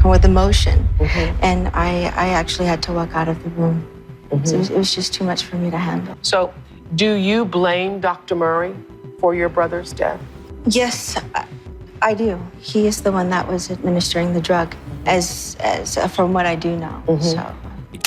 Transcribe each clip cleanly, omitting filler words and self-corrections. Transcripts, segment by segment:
with emotion. And I actually had to walk out of the room. So it was just too much for me to handle. So do you blame Dr. Murray for your brother's death? Yes, I do. He is the one that was administering the drug, as from what I do know. So.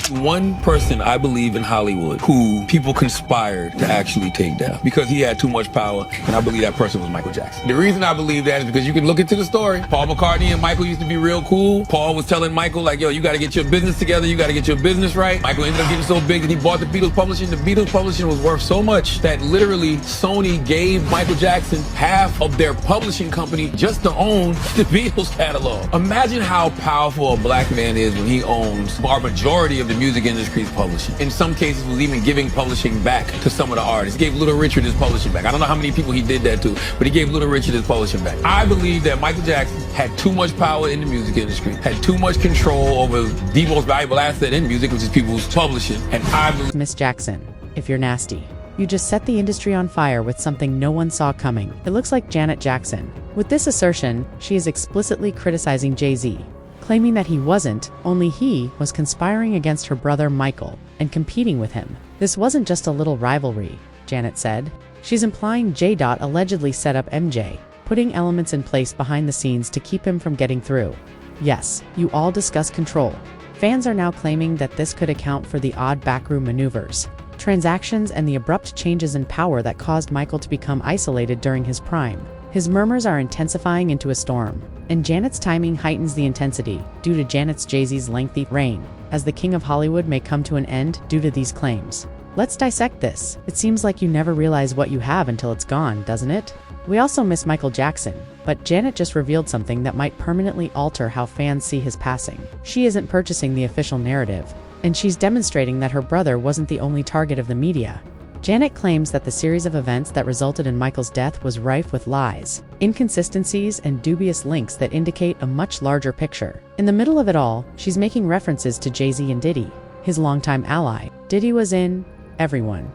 One person I believe in Hollywood who people conspired to actually take down because he had too much power, and I believe that person was Michael Jackson. The reason I believe that is because you can look into the story. Paul McCartney and Michael used to be real cool. Paul was telling Michael, like, yo, you got to get your business together. You got to get your business right. Michael ended up getting so big that he bought the Beatles publishing. The Beatles publishing was worth so much that literally Sony gave Michael Jackson half of their publishing company just to own the Beatles catalog. Imagine how powerful a black man is when he owns a majority of the music industry's publishing. In some cases, was even giving publishing back to some of the artists. He gave Little Richard his publishing back. I don't know how many people he did that to, but he gave Little Richard his publishing back. I believe that Michael Jackson had too much power in the music industry, had too much control over the most valuable asset in music, which is people's publishing. And I believe... Miss Jackson, if you're nasty, you just set the industry on fire with something no one saw coming. It looks like Janet Jackson. With this assertion, she is explicitly criticizing Jay-Z, claiming that he wasn't, only he was conspiring against her brother Michael and competing with him. This wasn't just a little rivalry, Janet said. She's implying J. allegedly set up MJ, putting elements in place behind the scenes to keep him from getting through. Yes, you all discuss control. Fans are now claiming that this could account for the odd backroom maneuvers, transactions, and the abrupt changes in power that caused Michael to become isolated during his prime. His murmurs are intensifying into a storm, and Janet's timing heightens the intensity due to Janet's Jay-Z's lengthy reign, as the king of Hollywood may come to an end due to these claims. Let's dissect this. It seems like you never realize what you have until it's gone, doesn't it? We also miss Michael Jackson, but Janet just revealed something that might permanently alter how fans see his passing. She isn't purchasing the official narrative, and she's demonstrating that her brother wasn't the only target of the media. Janet claims that the series of events that resulted in Michael's death was rife with lies, inconsistencies, and dubious links that indicate a much larger picture. In the middle of it all, she's making references to Jay-Z and Diddy, his longtime ally. Diddy was in everyone,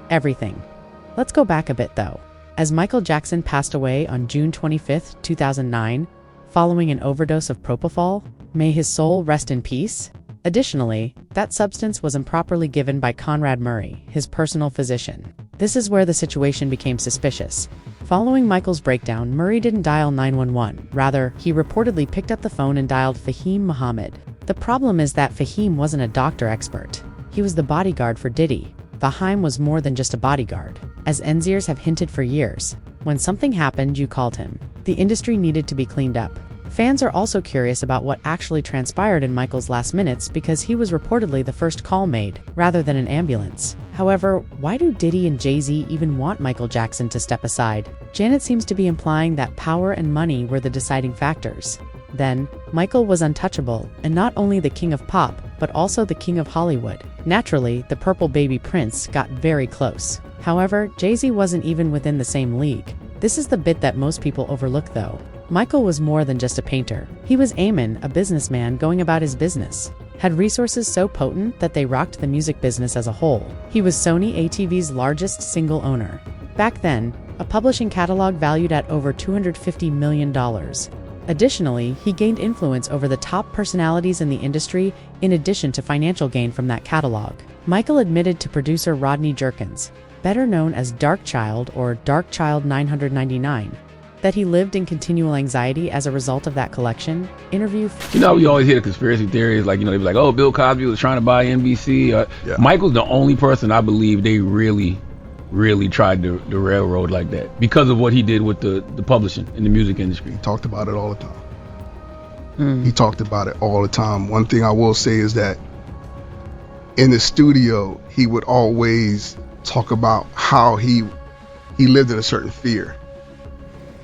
everything. Let's go back a bit though. As Michael Jackson passed away on June 25, 2009, following an overdose of propofol, may his soul rest in peace. Additionally, that substance was improperly given by Conrad Murray, his personal physician. This is where the situation became suspicious. Following Michael's breakdown, Murray didn't dial 911. Rather, he reportedly picked up the phone and dialed Fahim Muhammad. The problem is that Fahim wasn't a doctor expert. He was the bodyguard for Diddy. Fahim was more than just a bodyguard. As Enziers have hinted for years, when something happened, you called him. The industry needed to be cleaned up. Fans are also curious about what actually transpired in Michael's last minutes because he was reportedly the first call made, rather than an ambulance. However, why do Diddy and Jay-Z even want Michael Jackson to step aside? Janet seems to be implying that power and money were the deciding factors. Then, Michael was untouchable, and not only the king of pop, but also the king of Hollywood. Naturally, the purple baby prince got very close. However, Jay-Z wasn't even within the same league. This is the bit that most people overlook though. Michael was more than just a painter. He was Eamon, a businessman going about his business. Had resources so potent that they rocked the music business as a whole. He was Sony ATV's largest single owner. Back then, a publishing catalog valued at over $250 million. Additionally, he gained influence over the top personalities in the industry in addition to financial gain from that catalog. Michael admitted to producer Rodney Jerkins, better known as Darkchild or Darkchild 999, that he lived in continual anxiety as a result of that collection. Interview. You know, we always hear the conspiracy theories, like, you know, they be like, oh, Bill Cosby was trying to buy NBC. Yeah. Michael's the only person I believe they really tried to railroad like that because of what he did with the publishing in the music industry. He talked about it all the time. He talked about it all the time. One thing I will say is that in the studio, he would always talk about how he lived in a certain fear.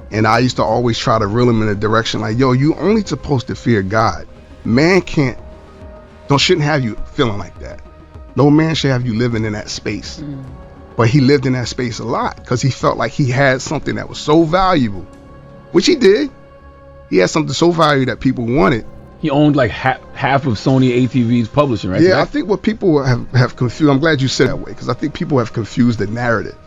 And I used to always try to reel him in a direction like, yo, you only supposed to fear God. Man shouldn't have you feeling like that. No man should have you living in that space. But he lived in that space a lot because he felt like he had something that was so valuable, which he did. He had something so valuable that people wanted. He owned like half of Sony ATV's publishing, right? Yeah, I think what people have confused, I'm glad you said that way, because I think people have confused the narrative.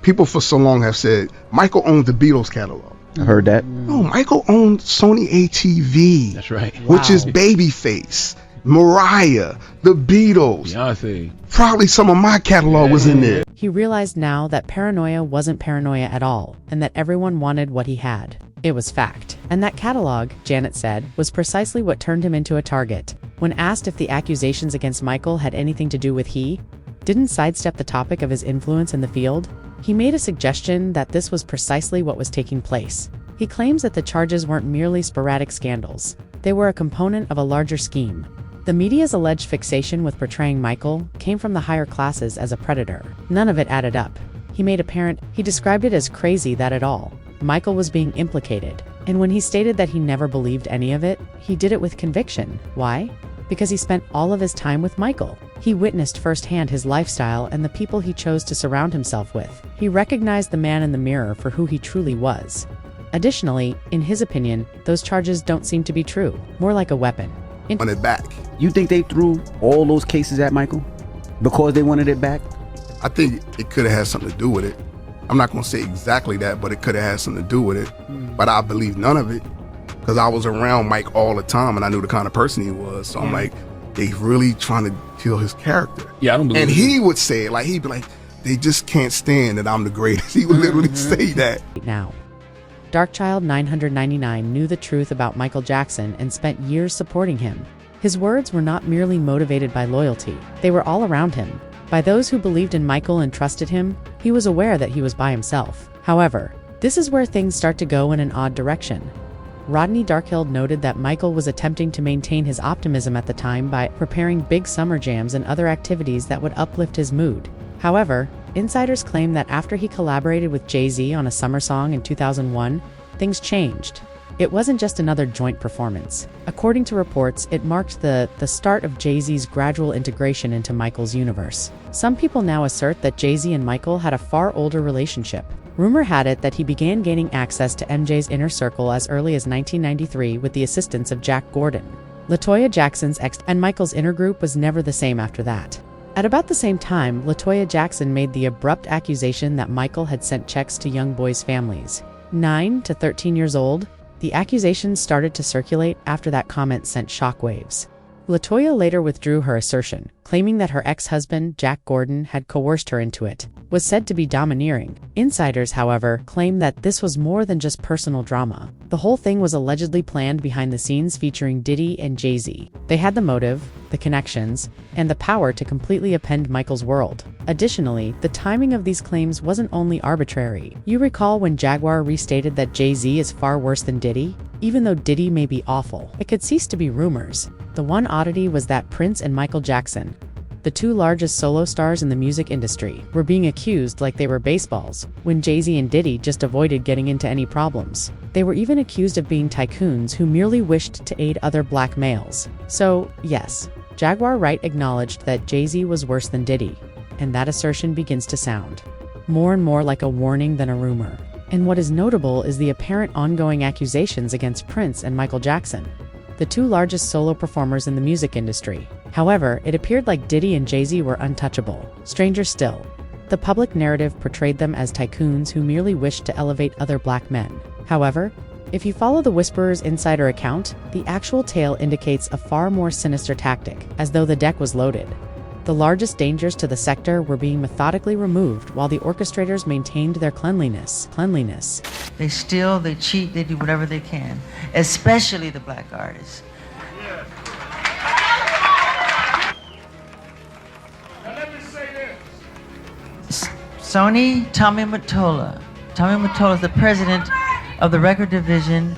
People for so long have said, Michael owned the Beatles catalog. I heard that. No, Michael owned Sony ATV. That's right. Which is Babyface, Mariah, the Beatles. Beyonce. Probably some of my catalog was in there. He realized now that paranoia wasn't paranoia at all, and that everyone wanted what he had. It was fact. And that catalog, Janet said, was precisely what turned him into a target. When asked if the accusations against Michael had anything to do with he didn't sidestep the topic of his influence in the field, he made a suggestion that this was precisely what was taking place. He claims that the charges weren't merely sporadic scandals. They were a component of a larger scheme. The media's alleged fixation with portraying Michael came from the higher classes as a predator. None of it added up. He made apparent he described it as crazy that at all Michael was being implicated. And when he stated that he never believed any of it, he did it with conviction. Why? Because he spent all of his time with Michael. He witnessed firsthand his lifestyle and the people he chose to surround himself with. He recognized the man in the mirror for who he truly was. Additionally, in his opinion, those charges don't seem to be true, more like a weapon. Want it back. You think they threw all those cases at Michael because they wanted it back? I think it could have had something to do with it. I'm not going to say exactly that, but it could have had something to do with it. But I believe none of it because I was around Mike all the time and I knew the kind of person he was. So I'm like, they really trying to kill his character. Yeah, I don't believe And it. he would say it, like, he'd be like, they just can't stand that I'm the greatest. He would literally say that. Now, Darkchild 999 knew the truth about Michael Jackson and spent years supporting him. His words were not merely motivated by loyalty, they were all around him. By those who believed in Michael and trusted him, he was aware that he was by himself. However, this is where things start to go in an odd direction. Rodney Darkhill noted that Michael was attempting to maintain his optimism at the time by preparing big summer jams and other activities that would uplift his mood. However, insiders claim that after he collaborated with Jay-Z on a summer song in 2001, things changed. It wasn't just another joint performance. According to reports, it marked the start of Jay-Z's gradual integration into Michael's universe. Some people now assert that Jay-Z and Michael had a far older relationship. Rumor had it that he began gaining access to MJ's inner circle as early as 1993 with the assistance of Jack Gordon. LaToya Jackson's ex and Michael's inner group was never the same after that. At about the same time, LaToya Jackson made the abrupt accusation that Michael had sent checks to young boys' families. 9 to 13 years old, the accusations started to circulate after that comment sent shockwaves. LaToya later withdrew her assertion, claiming that her ex-husband, Jack Gordon, had coerced her into it, was said to be domineering. Insiders, however, claim that this was more than just personal drama. The whole thing was allegedly planned behind the scenes featuring Diddy and Jay-Z. They had the motive, the connections, and the power to completely upend Michael's world. Additionally, the timing of these claims wasn't only arbitrary. You recall when Jaguar restated that Jay-Z is far worse than Diddy? Even though Diddy may be awful, it could cease to be rumors. The one oddity was that Prince and Michael Jackson, the two largest solo stars in the music industry, were being accused like they were baseballs, when Jay-Z and Diddy just avoided getting into any problems. They were even accused of being tycoons who merely wished to aid other black males. So, yes, Jaguar Wright acknowledged that Jay-Z was worse than Diddy, and that assertion begins to sound more and more like a warning than a rumor. And what is notable is the apparent ongoing accusations against Prince and Michael Jackson, the two largest solo performers in the music industry. However, it appeared like Diddy and Jay-Z were untouchable. Stranger still, the public narrative portrayed them as tycoons who merely wished to elevate other black men. However, if you follow the Whisperer's insider account, the actual tale indicates a far more sinister tactic, as though the deck was loaded. The largest dangers to the sector were being methodically removed while the orchestrators maintained their cleanliness. They steal, they cheat, they do whatever they can, especially the black artists. Now let me say this. Sony, Tommy Mottola. Tommy Mottola is the president of the record division.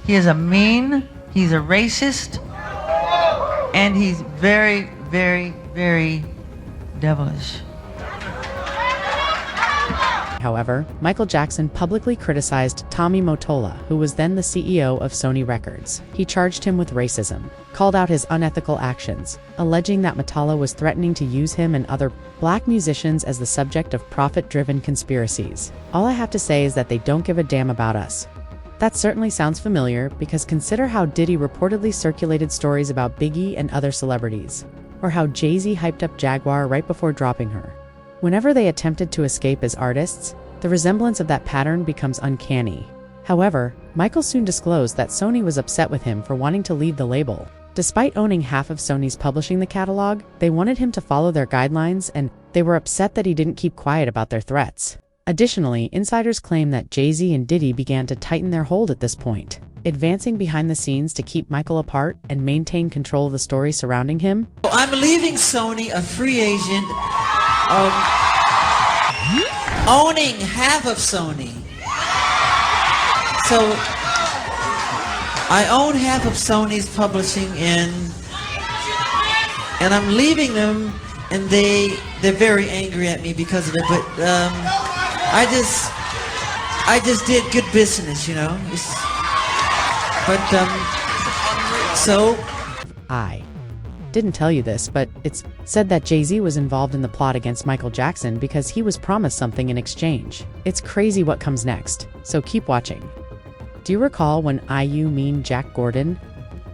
He is a mean, he's a racist, and he's very, very, very devilish. However, Michael Jackson publicly criticized Tommy Mottola, who was then the CEO of Sony Records. He charged him with racism, called out his unethical actions, alleging that Mottola was threatening to use him and other black musicians as the subject of profit-driven conspiracies. All I have to say is that they don't give a damn about us. That certainly sounds familiar, because consider how Diddy reportedly circulated stories about Biggie and other celebrities, or how Jay-Z hyped up Jaguar right before dropping her. Whenever they attempted to escape as artists, the resemblance of that pattern becomes uncanny. However, Michael soon disclosed that Sony was upset with him for wanting to leave the label. Despite owning half of Sony's publishing the catalog, they wanted him to follow their guidelines, and they were upset that he didn't keep quiet about their threats. Additionally, insiders claim that Jay-Z and Diddy began to tighten their hold at this point, advancing behind the scenes to keep Michael apart and maintain control of the story surrounding him. I'm leaving Sony a free agent of owning half of Sony. So I own half of Sony's publishing and I'm leaving them, and they're very angry at me because of it. But I just did good business, you know. I didn't tell you this, but it's said that Jay-Z was involved in the plot against Michael Jackson because he was promised something in exchange. It's crazy what comes next, so keep watching. Do you recall when IU mean Jack Gordon?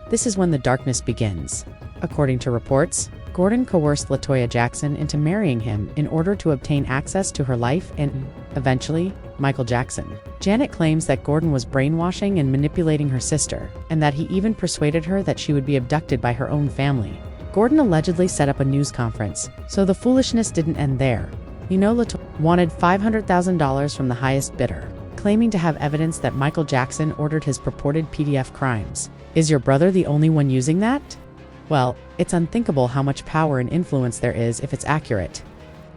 This is when the darkness begins. According to reports, Gordon coerced LaToya Jackson into marrying him in order to obtain access to her life and, eventually, Michael Jackson. Janet claims that Gordon was brainwashing and manipulating her sister, and that he even persuaded her that she would be abducted by her own family. Gordon allegedly set up a news conference, so the foolishness didn't end there. You know, LaToya wanted $500,000 from the highest bidder, claiming to have evidence that Michael Jackson ordered his purported PDF crimes. Is your brother the only one using that? Well, it's unthinkable how much power and influence there is if it's accurate.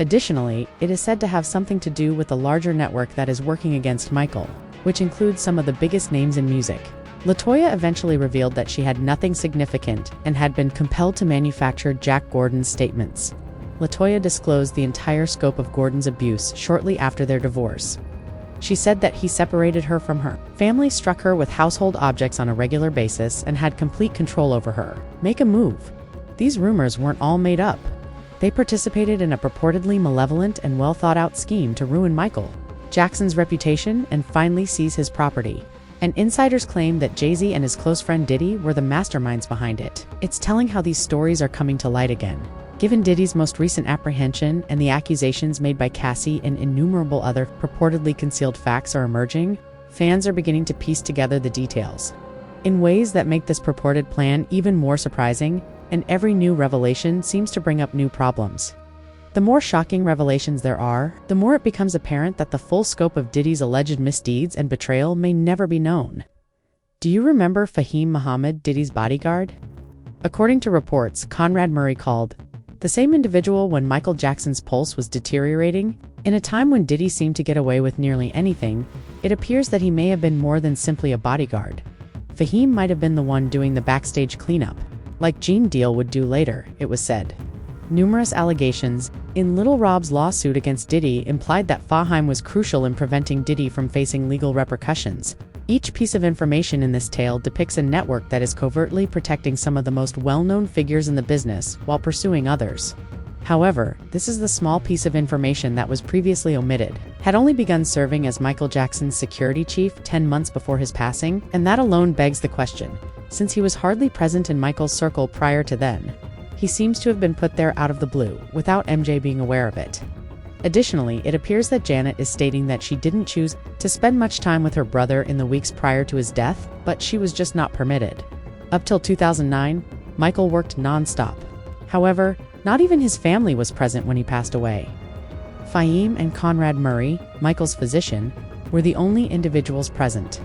Additionally, it is said to have something to do with a larger network that is working against Michael, which includes some of the biggest names in music. LaToya eventually revealed that she had nothing significant and had been compelled to manufacture Jack Gordon's statements. LaToya disclosed the entire scope of Gordon's abuse shortly after their divorce. She said that he separated her from her family, struck her with household objects on a regular basis, and had complete control over her. Make a move. These rumors weren't all made up. They participated in a purportedly malevolent and well-thought-out scheme to ruin Michael Jackson's reputation and finally seize his property. And insiders claim that Jay-Z and his close friend Diddy were the masterminds behind it. It's telling how these stories are coming to light again. Given Diddy's most recent apprehension and the accusations made by Cassie and innumerable other purportedly concealed facts are emerging, fans are beginning to piece together the details in ways that make this purported plan even more surprising, and every new revelation seems to bring up new problems. The more shocking revelations there are, the more it becomes apparent that the full scope of Diddy's alleged misdeeds and betrayal may never be known. Do you remember Fahim Muhammad, Diddy's bodyguard? According to reports, Conrad Murray called the same individual when Michael Jackson's pulse was deteriorating. In a time when Diddy seemed to get away with nearly anything, it appears that he may have been more than simply a bodyguard. Fahim might have been the one doing the backstage cleanup, like Gene Deal would do later, it was said. Numerous allegations in Little Rob's lawsuit against Diddy implied that Fahim was crucial in preventing Diddy from facing legal repercussions. Each piece of information in this tale depicts a network that is covertly protecting some of the most well-known figures in the business while pursuing others. However, this is the small piece of information that was previously omitted, had only begun serving as Michael Jackson's security chief 10 months before his passing, and that alone begs the question, since he was hardly present in Michael's circle prior to then. He seems to have been put there out of the blue, without MJ being aware of it. Additionally, it appears that Janet is stating that she didn't choose to spend much time with her brother in the weeks prior to his death, but she was just not permitted. Up till 2009, Michael worked non-stop. However, not even his family was present when he passed away. Fahim and Conrad Murray, Michael's physician, were the only individuals present.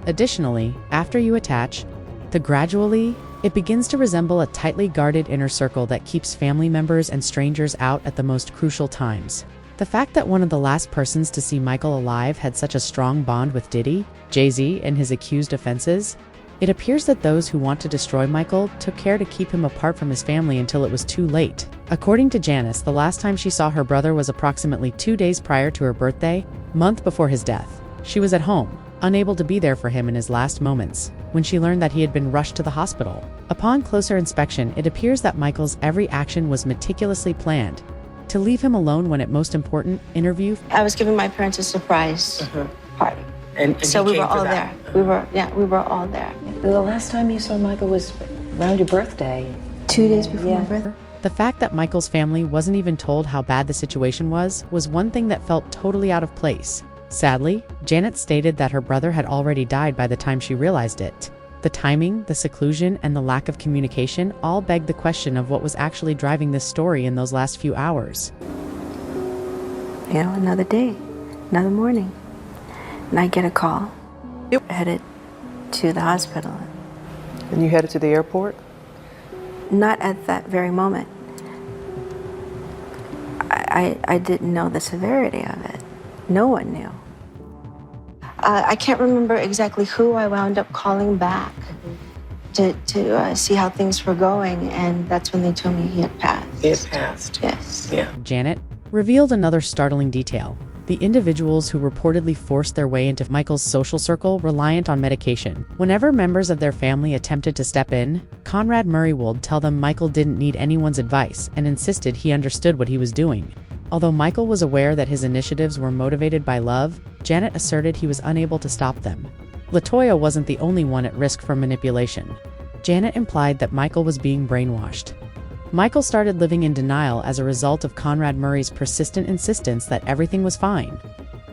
Additionally, after you attach, it begins to resemble a tightly guarded inner circle that keeps family members and strangers out at the most crucial times. The fact that one of the last persons to see Michael alive had such a strong bond with Diddy, Jay-Z, and his accused offenses, it appears that those who want to destroy Michael took care to keep him apart from his family until it was too late. According to Janice, the last time she saw her brother was approximately 2 days prior to her birthday, month before his death. She was at home, unable to be there for him in his last moments, when she learned that he had been rushed to the hospital. Upon closer inspection, it appears that Michael's every action was meticulously planned to leave him alone when at most important interview. I was giving my parents a surprise party. And So he we were came for all that. there. We were all there. The last time you saw Michael was around your birthday. 2 days before my birthday. The fact that Michael's family wasn't even told how bad the situation was one thing that felt totally out of place, Sadly, Janet stated that her brother had already died by the time she realized it. The timing, the seclusion, and the lack of communication all begged the question of what was actually driving this story in those last few hours. Another day, another morning, and I get a call. Headed to the hospital. And you headed to the airport? Not at that very moment. I didn't know the severity of it. No one knew. I can't remember exactly who I wound up calling back to see how things were going, and that's when they told me he had passed. He had passed. Yes. Yeah. Janet revealed another startling detail: the individuals who reportedly forced their way into Michael's social circle reliant on medication. Whenever members of their family attempted to step in, Conrad Murray would tell them Michael didn't need anyone's advice and insisted he understood what he was doing. Although Michael was aware that his initiatives were motivated by love, Janet asserted he was unable to stop them. LaToya wasn't the only one at risk from manipulation. Janet implied that Michael was being brainwashed. Michael started living in denial as a result of Conrad Murray's persistent insistence that everything was fine.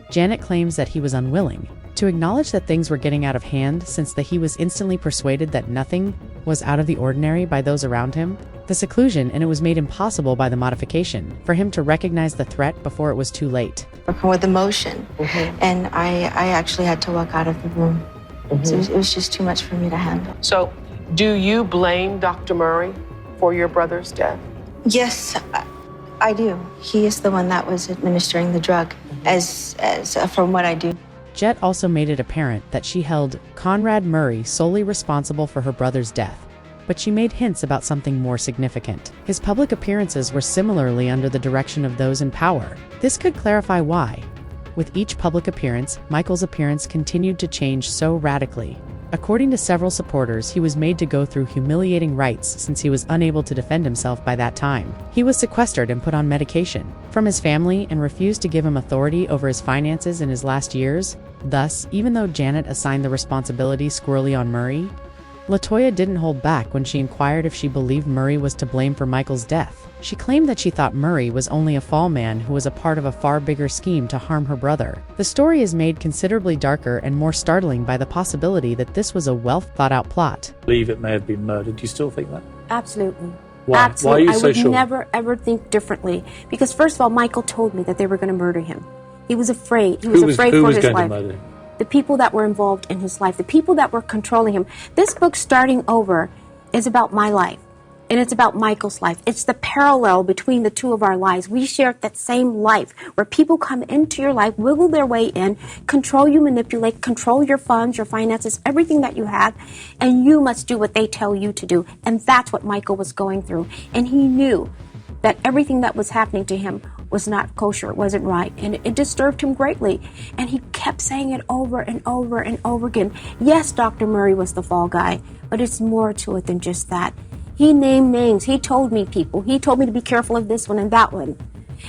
Janet claims that he was unwilling to acknowledge that things were getting out of hand, since he was instantly persuaded that nothing was out of the ordinary by those around him. The seclusion, and it was made impossible by the modification, for him to recognize the threat before it was too late. With emotion, and I actually had to walk out of the room. So it was just too much for me to handle. So, do you blame Dr. Murray for your brother's death? Yes, I do. He is the one that was administering the drug, as from what I do. Jet also made it apparent that she held Conrad Murray solely responsible for her brother's death, but she made hints about something more significant. His public appearances were similarly under the direction of those in power. This could clarify why. With each public appearance, Michael's appearance continued to change so radically. According to several supporters, he was made to go through humiliating rites since he was unable to defend himself by that time. He was sequestered and put on medication from his family and refused to give him authority over his finances in his last years. Thus, even though Janet assigned the responsibility squarely on Murray, LaToya didn't hold back when she inquired if she believed Murray was to blame for Michael's death. She claimed that she thought Murray was only a fall man who was a part of a far bigger scheme to harm her brother. The story is made considerably darker and more startling by the possibility that this was a well-thought-out plot. I believe it may have been murder. Do you still think that? Absolutely. Why? Absolutely. Why are you so sure? I would never, ever think differently. Because first of all, Michael told me that they were going to murder him. He was afraid. He was afraid for his life. Who was going to murder him? The people that were involved in his life, the people that were controlling him. This book, Starting Over, is about my life, and it's about Michael's life. It's the parallel between the two of our lives. We share that same life, where people come into your life, wiggle their way in, control you, manipulate, control your funds, your finances, everything that you have, and you must do what they tell you to do. And that's what Michael was going through. And he knew that everything that was happening to him was not kosher, it wasn't right, and it disturbed him greatly. And he kept saying it over and over and over again. Yes, Dr. Murray was the fall guy, but it's more to it than just that. He named names. He told me people. He told me to be careful of this one and that one.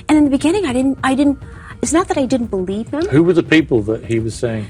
And in the beginning, I didn't, it's not that I didn't believe him. Who were the people that he was saying?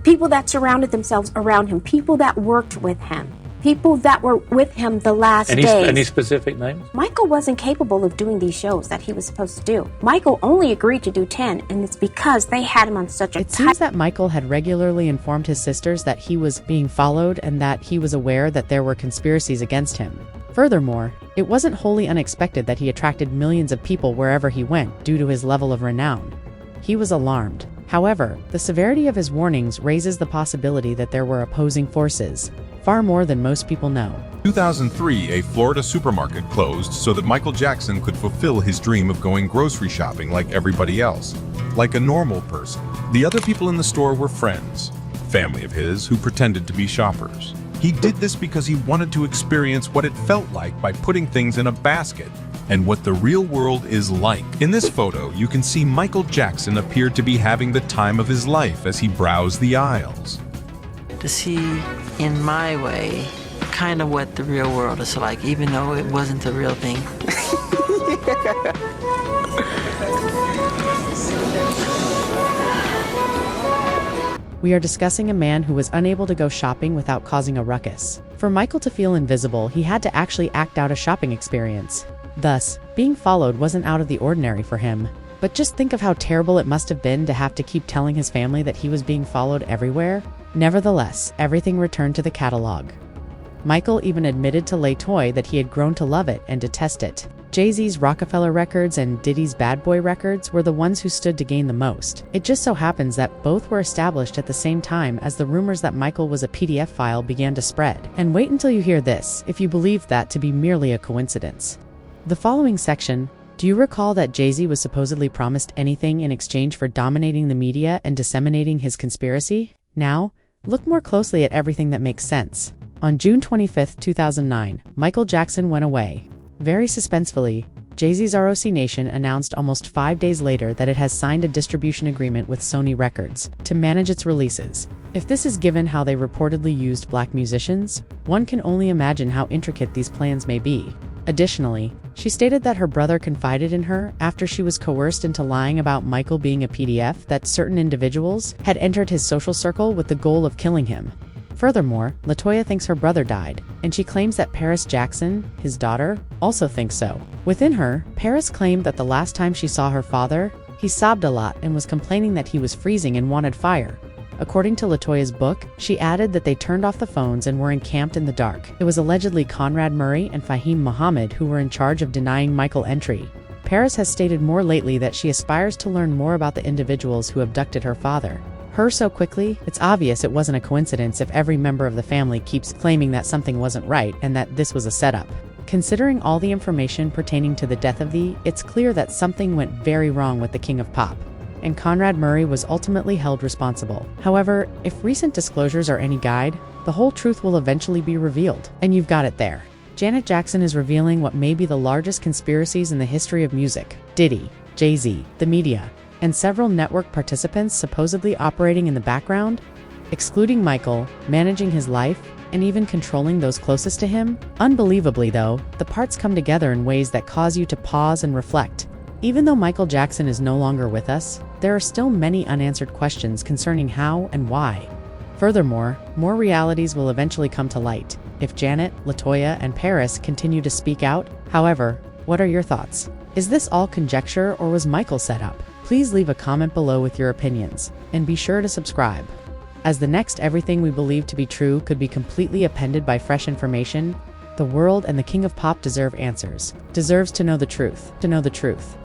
People that surrounded themselves around him, people that worked with him. People that were with him the last days. Any specific names? Michael wasn't capable of doing these shows that he was supposed to do. Michael only agreed to do 10, and it's because they had him on such a It seems that Michael had regularly informed his sisters that he was being followed and that he was aware that there were conspiracies against him. Furthermore, it wasn't wholly unexpected that he attracted millions of people wherever he went due to his level of renown. He was alarmed. However, the severity of his warnings raises the possibility that there were opposing forces, far more than most people know. 2003, a Florida supermarket closed so that Michael Jackson could fulfill his dream of going grocery shopping like everybody else, like a normal person. The other people in the store were friends, family of his who pretended to be shoppers. He did this because he wanted to experience what it felt like by putting things in a basket and what the real world is like. In this photo, you can see Michael Jackson appeared to be having the time of his life as he browsed the aisles. To see, in my way, kind of what the real world is like, even though it wasn't the real thing. We are discussing a man who was unable to go shopping without causing a ruckus. For Michael to feel invisible, he had to actually act out a shopping experience. Thus, being followed wasn't out of the ordinary for him. But just think of how terrible it must have been to have to keep telling his family that he was being followed everywhere. Nevertheless, everything returned to the catalog. Michael even admitted to LaToya that he had grown to love it and detest it. Jay-Z's Rockefeller records and Diddy's Bad Boy records were the ones who stood to gain the most. It just so happens that both were established at the same time as the rumors that Michael was a PDF file began to spread. And wait until you hear this, if you believe that to be merely a coincidence. The following section, do you recall that Jay-Z was supposedly promised anything in exchange for dominating the media and disseminating his conspiracy? Now, look more closely at everything that makes sense. On June 25, 2009, Michael Jackson went away. Very suspensefully, Jay-Z's ROC Nation announced almost 5 days later that it has signed a distribution agreement with Sony Records to manage its releases. If this is given how they reportedly used black musicians, one can only imagine how intricate these plans may be. Additionally, she stated that her brother confided in her after she was coerced into lying about Michael being a PDF that certain individuals had entered his social circle with the goal of killing him. Furthermore, LaToya thinks her brother died, and she claims that Paris Jackson, his daughter, also thinks so. Within her, Paris claimed that the last time she saw her father, he sobbed a lot and was complaining that he was freezing and wanted fire. According to LaToya's book, she added that they turned off the phones and were encamped in the dark. It was allegedly Conrad Murray and Fahim Muhammad who were in charge of denying Michael entry. Paris has stated more lately that she aspires to learn more about the individuals who abducted her father. Her so quickly, it's obvious it wasn't a coincidence if every member of the family keeps claiming that something wasn't right and that this was a setup. Considering all the information pertaining to the death of it's clear that something went very wrong with the King of Pop, and Conrad Murray was ultimately held responsible. However, if recent disclosures are any guide, the whole truth will eventually be revealed, and you've got it there. Janet Jackson is revealing what may be the largest conspiracies in the history of music. Diddy, Jay-Z, the media, and several network participants supposedly operating in the background, excluding Michael, managing his life, and even controlling those closest to him. Unbelievably though, the parts come together in ways that cause you to pause and reflect. Even though Michael Jackson is no longer with us, there are still many unanswered questions concerning how and why. Furthermore, more realities will eventually come to light if Janet, LaToya, and Paris continue to speak out. However, what are your thoughts? Is this all conjecture or was Michael set up? Please leave a comment below with your opinions, and be sure to subscribe. As the next everything we believe to be true could be completely appended by fresh information, the world and the King of Pop deserve answers, deserves to know the truth.